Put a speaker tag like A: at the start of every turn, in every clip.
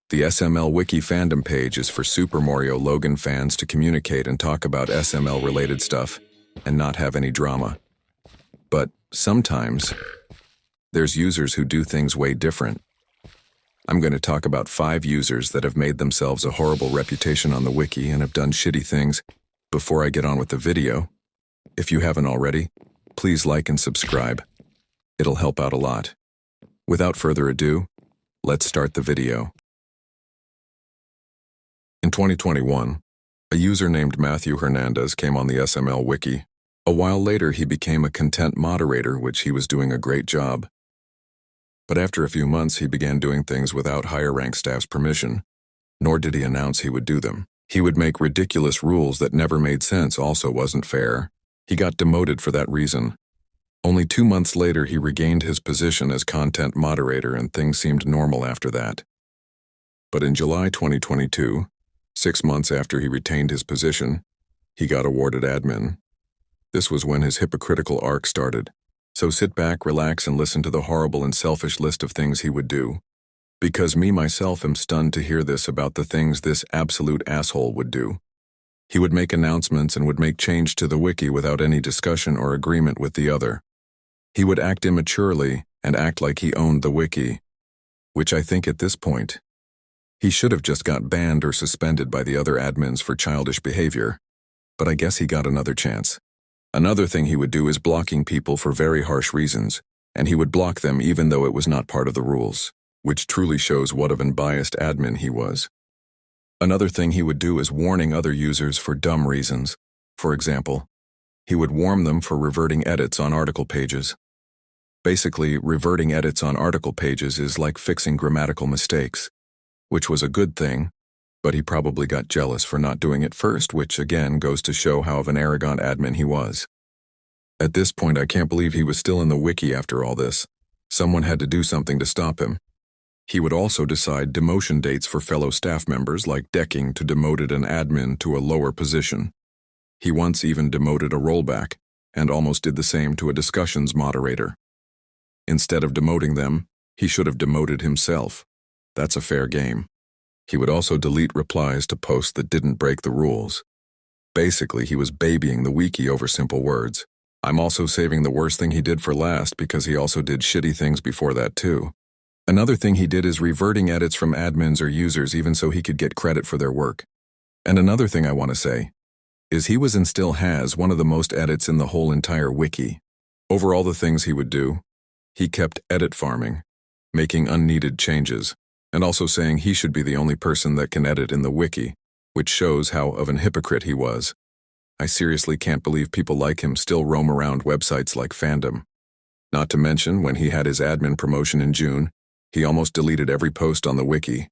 A: The SML Wiki fandom page is for Super Mario Logan fans to communicate and talk about SML-related stuff and not have any drama. But sometimes, there's users who do things way different. I'm going to talk about 5 users that have made themselves a horrible reputation on the wiki and have done shitty things. Before I get on with the video, if you haven't already, please like and subscribe. It'll help out a lot. Without further ado, let's start the video. In 2021, a user named Matthew Hernandez came on the SML wiki. A while later, he became a content moderator, which he was doing a great job. But after a few months, he began doing things without higher-rank staff's permission, nor did he announce he would do them. He would make ridiculous rules that never made sense, also wasn't fair. He got demoted for that reason. Only 2 months later, he regained his position as content moderator and things seemed normal after that. But in July 2022, 6 months after he retained his position, he got awarded admin. This was when his hypocritical arc started. So sit back, relax, and listen to the horrible and selfish list of things he would do. Because me myself am stunned to hear this about the things this absolute asshole would do. He would make announcements and would make change to the wiki without any discussion or agreement with the other. He would act immaturely and act like he owned the wiki, which I think at this point, he should have just got banned or suspended by the other admins for childish behavior, but I guess he got another chance. Another thing he would do is blocking people for very harsh reasons, and he would block them even though it was not part of the rules, which truly shows what of an unbiased admin he was. Another thing he would do is warning other users for dumb reasons. For example, he would warn them for reverting edits on article pages. Basically, reverting edits on article pages is like fixing grammatical mistakes, which was a good thing, but he probably got jealous for not doing it first, which again goes to show how of an arrogant admin he was. At this point, I can't believe he was still in the wiki after all this. Someone had to do something to stop him. He would also decide demotion dates for fellow staff members, like decking to demoted an admin to a lower position. He once even demoted a rollback, and almost did the same to a discussions moderator. Instead of demoting them, he should have demoted himself. That's a fair game. He would also delete replies to posts that didn't break the rules. Basically, he was babying the wiki over simple words. I'm also saving the worst thing he did for last because he also did shitty things before that too. Another thing he did is reverting edits from admins or users even so he could get credit for their work. And another thing I want to say is he was and still has one of the most edits in the whole entire wiki. Over all the things he would do, he kept edit farming, making unneeded changes, and also saying he should be the only person that can edit in the wiki, which shows how of an hypocrite he was. I seriously can't believe people like him still roam around websites like Fandom. Not to mention, when he had his admin promotion in June, he almost deleted every post on the wiki,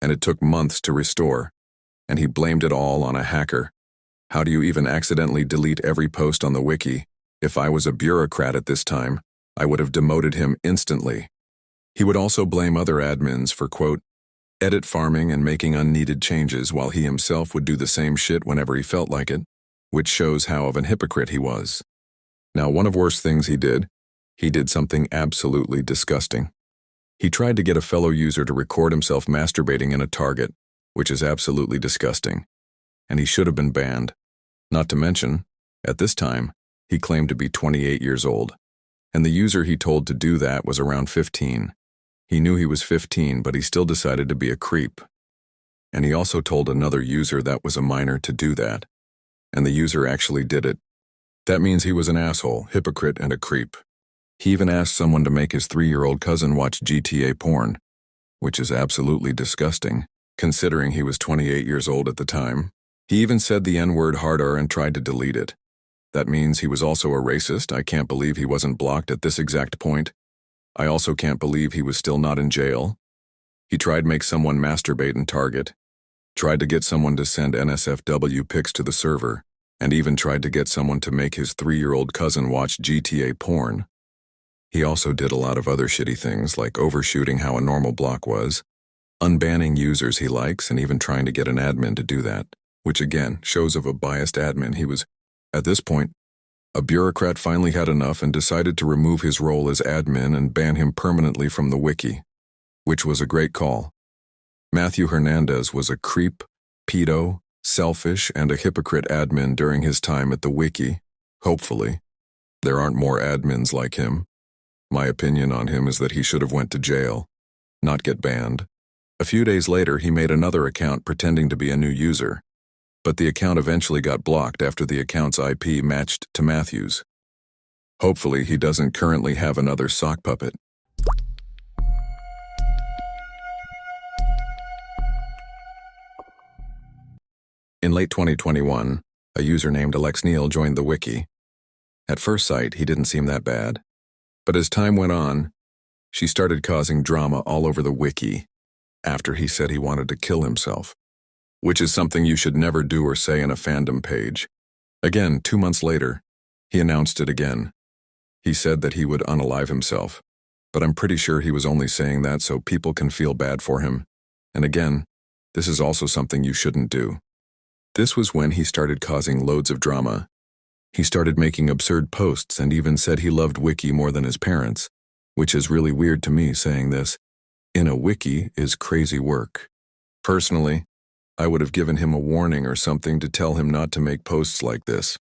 A: and it took months to restore, and he blamed it all on a hacker. How do you even accidentally delete every post on the wiki? If I was a bureaucrat at this time, I would have demoted him instantly. He would also blame other admins for, quote, edit farming and making unneeded changes while he himself would do the same shit whenever he felt like it, which shows how of an hypocrite he was. Now, one of the worst things he did something absolutely disgusting. He tried to get a fellow user to record himself masturbating in a target, which is absolutely disgusting, and he should have been banned. Not to mention, at this time, he claimed to be 28 years old, and the user he told to do that was around 15. He knew he was 15, but he still decided to be a creep. And he also told another user that was a minor to do that, and the user actually did it. That means he was an asshole, hypocrite, and a creep. He even asked someone to make his 3-year-old cousin watch GTA porn, which is absolutely disgusting, considering he was 28 years old at the time. He even said the N-word harder and tried to delete it. That means he was also a racist. I can't believe he wasn't blocked at this exact point. I also can't believe he was still not in jail. He tried to make someone masturbate in Target, tried to get someone to send NSFW pics to the server, and even tried to get someone to make his 3-year-old cousin watch GTA porn. He also did a lot of other shitty things like overshooting how a normal block was, unbanning users he likes, and even trying to get an admin to do that, which again shows of a biased admin he was. At this point, a bureaucrat finally had enough and decided to remove his role as admin and ban him permanently from the wiki, which was a great call. Matthew Hernandez was a creep, pedo, selfish, and a hypocrite admin during his time at the Wiki. Hopefully, there aren't more admins like him. My opinion on him is that he should have went to jail, not get banned. A few days later, he made another account pretending to be a new user, but the account eventually got blocked after the account's IP matched to Matthew's. Hopefully, he doesn't currently have another sock puppet. In late 2021, a user named Alex Neal joined the Wiki. At first sight, he didn't seem that bad. But as time went on, she started causing drama all over the Wiki after he said he wanted to kill himself, which is something you should never do or say in a fandom page. Again, 2 months later, he announced it again. He said that he would unalive himself, but I'm pretty sure he was only saying that so people can feel bad for him. And again, this is also something you shouldn't do. This was when he started causing loads of drama. He started making absurd posts and even said he loved Wiki more than his parents, which is really weird to me saying this. In a Wiki is crazy work. Personally, I would have given him a warning or something to tell him not to make posts like this.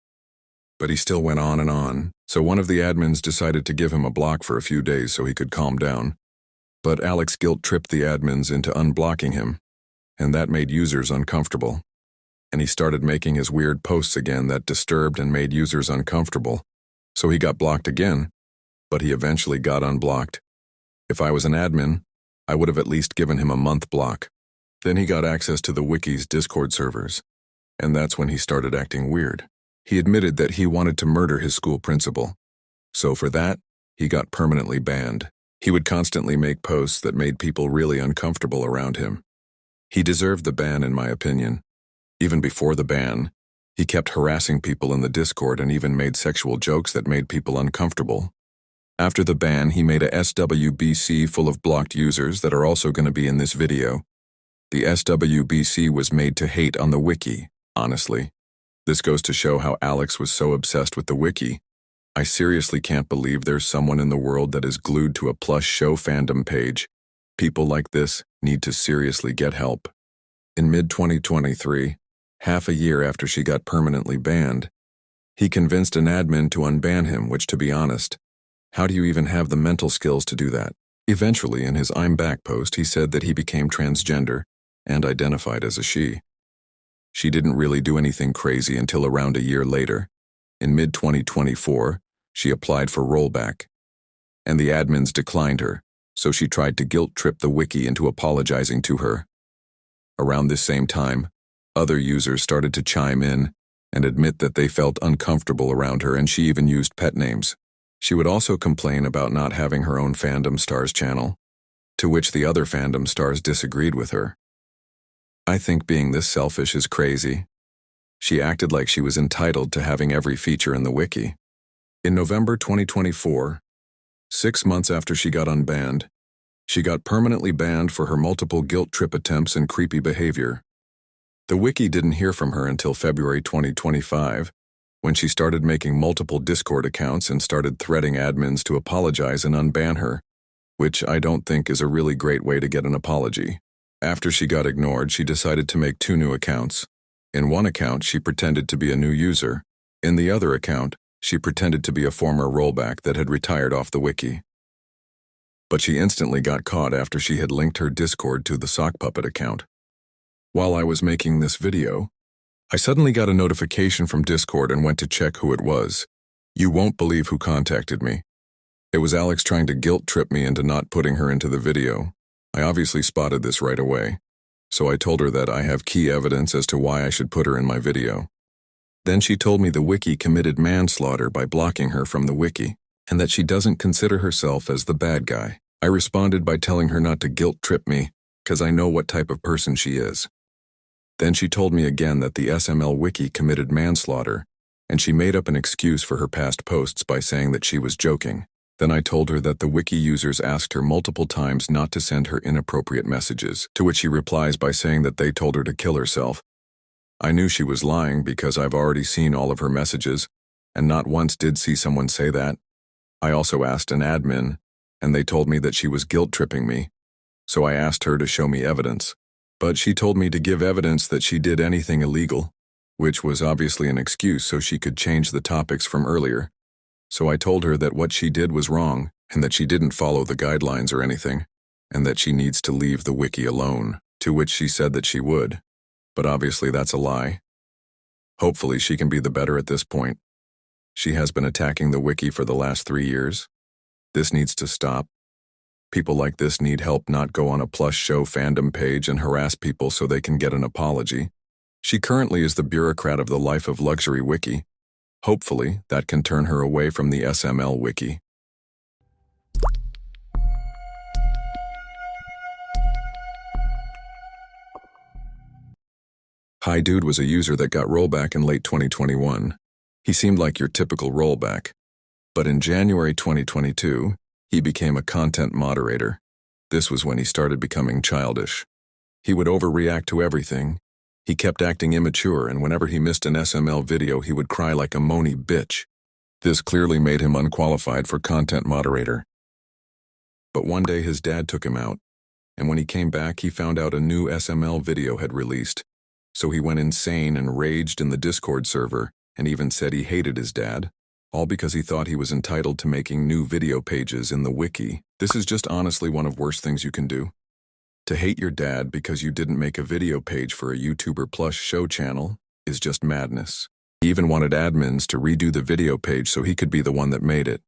A: But he still went on and on, so one of the admins decided to give him a block for a few days so he could calm down. But Alex guilt-tripped the admins into unblocking him, and that made users uncomfortable. And he started making his weird posts again that disturbed and made users uncomfortable. So he got blocked again, but he eventually got unblocked. If I was an admin, I would have at least given him a month block. Then he got access to the Wiki's Discord servers, and that's when he started acting weird. He admitted that he wanted to murder his school principal. So for that, he got permanently banned. He would constantly make posts that made people really uncomfortable around him. He deserved the ban, in my opinion. Even before the ban, he kept harassing people in the Discord and even made sexual jokes that made people uncomfortable. After the ban, he made a SWBC full of blocked users that are also going to be in this video. The SWBC was made to hate on the Wiki, honestly. This goes to show how Alex was so obsessed with the Wiki. I seriously can't believe there's someone in the world that is glued to a plush show fandom page. People like this need to seriously get help. In mid-2023, half a year after she got permanently banned, he convinced an admin to unban him, which, to be honest, how do you even have the mental skills to do that? Eventually, in his I'm Back post, he said that he became transgender and identified as a she. She didn't really do anything crazy until around a year later. In mid-2024, she applied for rollback, and the admins declined her, so she tried to guilt-trip the Wiki into apologizing to her. Around this same time, other users started to chime in and admit that they felt uncomfortable around her, and she even used pet names. She would also complain about not having her own Fandom Stars channel, to which the other Fandom Stars disagreed with her. I think being this selfish is crazy. She acted like she was entitled to having every feature in the Wiki. In November 2024, 6 months after she got unbanned, she got permanently banned for her multiple guilt trip attempts and creepy behavior. The Wiki didn't hear from her until February 2025, when she started making multiple Discord accounts and started threatening admins to apologize and unban her, which I don't think is a really great way to get an apology. After she got ignored, she decided to make 2 new accounts. In one account, she pretended to be a new user. In the other account, she pretended to be a former rollback that had retired off the Wiki. But she instantly got caught after she had linked her Discord to the Sock Puppet account. While I was making this video, I suddenly got a notification from Discord and went to check who it was. You won't believe who contacted me. It was Alex trying to guilt-trip me into not putting her into the video. I obviously spotted this right away, so I told her that I have key evidence as to why I should put her in my video. Then she told me the Wiki committed manslaughter by blocking her from the Wiki, and that she doesn't consider herself as the bad guy. I responded by telling her not to guilt-trip me, because I know what type of person she is. Then she told me again that the SML Wiki committed manslaughter, and she made up an excuse for her past posts by saying that she was joking. Then I told her that the Wiki users asked her multiple times not to send her inappropriate messages, to which she replies by saying that they told her to kill herself. I knew she was lying because I've already seen all of her messages, and not once did see someone say that. I also asked an admin, and they told me that she was guilt-tripping me, so I asked her to show me evidence. But she told me to give evidence that she did anything illegal, which was obviously an excuse so she could change the topics from earlier. So I told her that what she did was wrong and that she didn't follow the guidelines or anything, and that she needs to leave the wiki alone, to which she said that she would. But obviously that's a lie. Hopefully she can be the better at this point. She has been attacking the wiki for the last 3 years. This needs to stop. People like this need help, not go on a Plus Show fandom page and harass people so they can get an apology. She currently is the bureaucrat of the Life of Luxury wiki. Hopefully, that can turn her away from the SML wiki. Hi Dude was a user that got rollback in late 2021. He seemed like your typical rollback. But in January 2022, he became a content moderator. This was when he started becoming childish. He would overreact to everything. He kept acting immature, and whenever he missed an SML video, he would cry like a moany bitch. This clearly made him unqualified for content moderator. But one day his dad took him out, and when he came back, he found out a new SML video had released. So he went insane and raged in the Discord server, and even said he hated his dad, all because he thought he was entitled to making new video pages in the wiki. This is just honestly one of the worst things you can do. To hate your dad because you didn't make a video page for a YouTuber Plus Show channel is just madness. He even wanted admins to redo the video page so he could be the one that made it.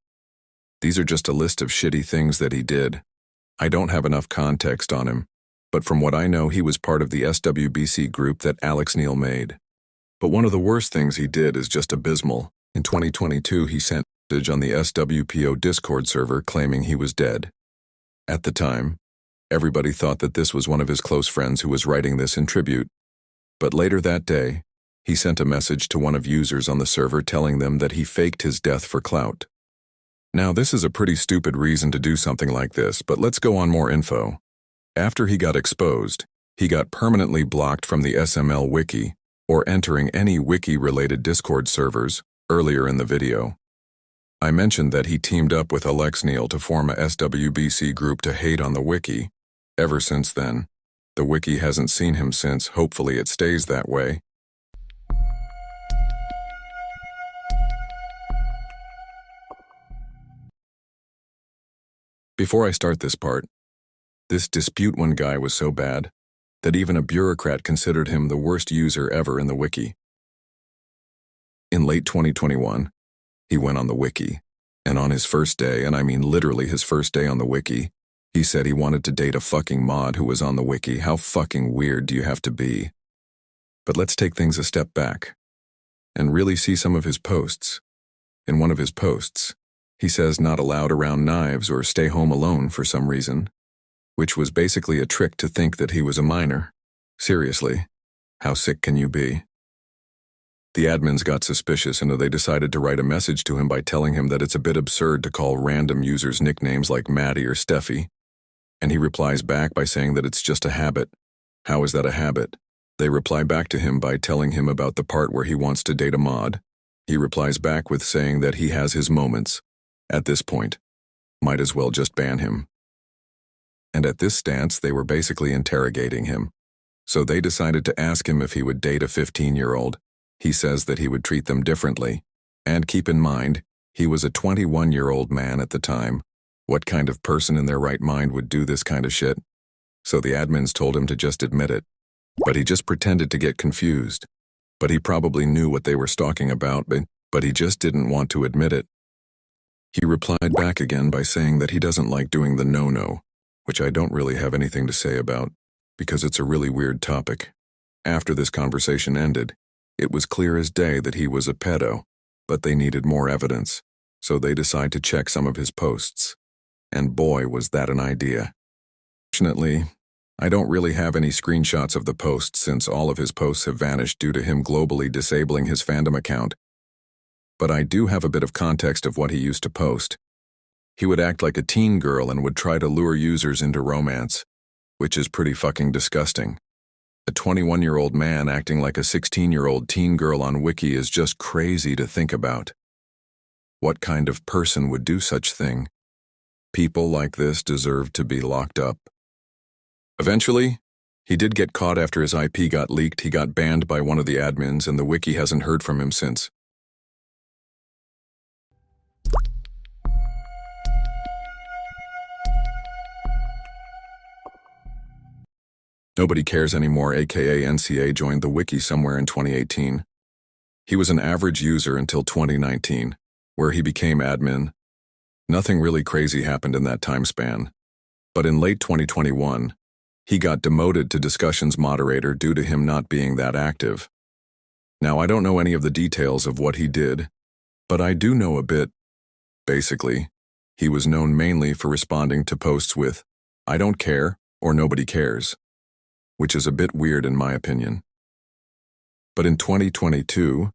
A: These are just a list of shitty things that he did. I don't have enough context on him, but from what I know, he was part of the SWBC group that Alex Neil made. But one of the worst things he did is just abysmal. In 2022, he sent a message on the SWPO Discord server claiming he was dead. At the time, everybody thought that this was one of his close friends who was writing this in tribute. But later that day, he sent a message to one of users on the server telling them that he faked his death for clout. Now, this is a pretty stupid reason to do something like this, but let's go on more info. After he got exposed, he got permanently blocked from the SML wiki or entering any wiki-related Discord servers earlier in the video. I mentioned that he teamed up with Alex Neil to form a SWBC group to hate on the wiki. Ever since then, the wiki hasn't seen him since. Hopefully it stays that way. Before I start this part, this Dispute One guy was so bad that even a bureaucrat considered him the worst user ever in the wiki. In late 2021, he went on the wiki, and on his first day, and I mean literally his first day on the wiki, he said he wanted to date a fucking mod who was on the wiki. How fucking weird do you have to be? But let's take things a step back and really see some of his posts. In one of his posts, he says not allowed around knives or stay home alone for some reason, which was basically a trick to think that he was a minor. Seriously, how sick can you be? The admins got suspicious and they decided to write a message to him by telling him that it's a bit absurd to call random users nicknames like Maddie or Steffi. And he replies back by saying that it's just a habit. How is that a habit? They reply back to him by telling him about the part where he wants to date a mod. He replies back with saying that he has his moments. At this point, might as well just ban him. And at this stance, they were basically interrogating him. So they decided to ask him if he would date a 15-year-old. He says that he would treat them differently. And keep in mind, he was a 21-year-old man at the time. What kind of person in their right mind would do this kind of shit? So the admins told him to just admit it. But he just pretended to get confused. But he probably knew what they were talking about, but he just didn't want to admit it. He replied back again by saying that he doesn't like doing the no-no, which I don't really have anything to say about, because it's a really weird topic. After this conversation ended, it was clear as day that he was a pedo, but they needed more evidence, so they decided to check some of his posts. And boy, was that an idea. Fortunately, I don't really have any screenshots of the posts since all of his posts have vanished due to him globally disabling his Fandom account. But I do have a bit of context of what he used to post. He would act like a teen girl and would try to lure users into romance, which is pretty fucking disgusting. A 21-year-old man acting like a 16-year-old teen girl on Wiki is just crazy to think about. What kind of person would do such thing? People like this deserve to be locked up. Eventually, He did get caught after his IP got leaked. He got banned by one of the admins, and the wiki hasn't heard from him since. Nobody Cares Anymore, aka NCA, joined the wiki somewhere in 2018. He was an average user until 2019, where he became admin. Nothing really crazy happened in that time span. But in late 2021, he got demoted to discussions moderator due to him not being that active. Now, I don't know any of the details of what he did, but I do know a bit. Basically, he was known mainly for responding to posts with, "I don't care" or "nobody cares," which is a bit weird in my opinion. But in 2022,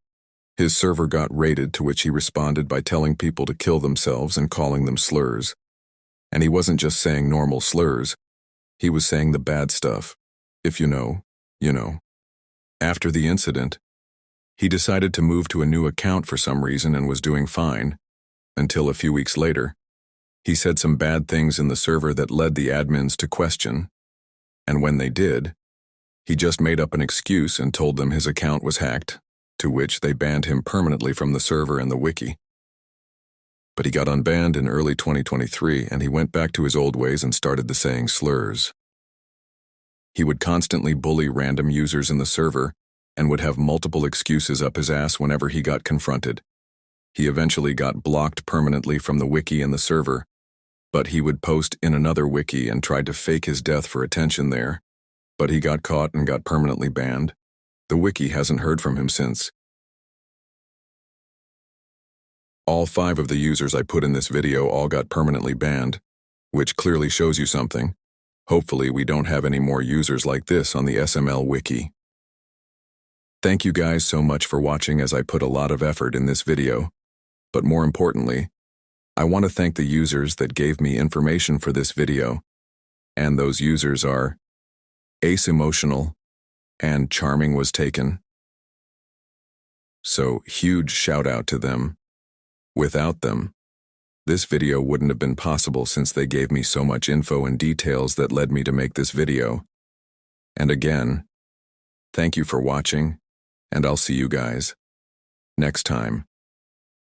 A: his server got raided, to which he responded by telling people to kill themselves and calling them slurs. And he wasn't just saying normal slurs, he was saying the bad stuff. If you know, you know. After the incident, he decided to move to a new account for some reason and was doing fine, until a few weeks later, he said some bad things in the server that led the admins to question, and when they did, he just made up an excuse and told them his account was hacked, to which they banned him permanently from the server and the wiki. But he got unbanned in early 2023, and he went back to his old ways and started the saying slurs. He would constantly bully random users in the server and would have multiple excuses up his ass whenever he got confronted. He eventually got blocked permanently from the wiki and the server, but he would post in another wiki and tried to fake his death for attention there, but he got caught and got permanently banned. The wiki hasn't heard from him since. All 5 of the users I put in this video all got permanently banned, which clearly shows you something. Hopefully we don't have any more users like this on the SML wiki. Thank you guys so much for watching, as I put a lot of effort in this video. But more importantly, I want to thank the users that gave me information for this video. And those users are Ace Emotional and Charming Was Taken. So huge shout out to them. Without them, this video wouldn't have been possible, since they gave me so much info and details that led me to make this video. And again, thank you for watching, and I'll see you guys next time.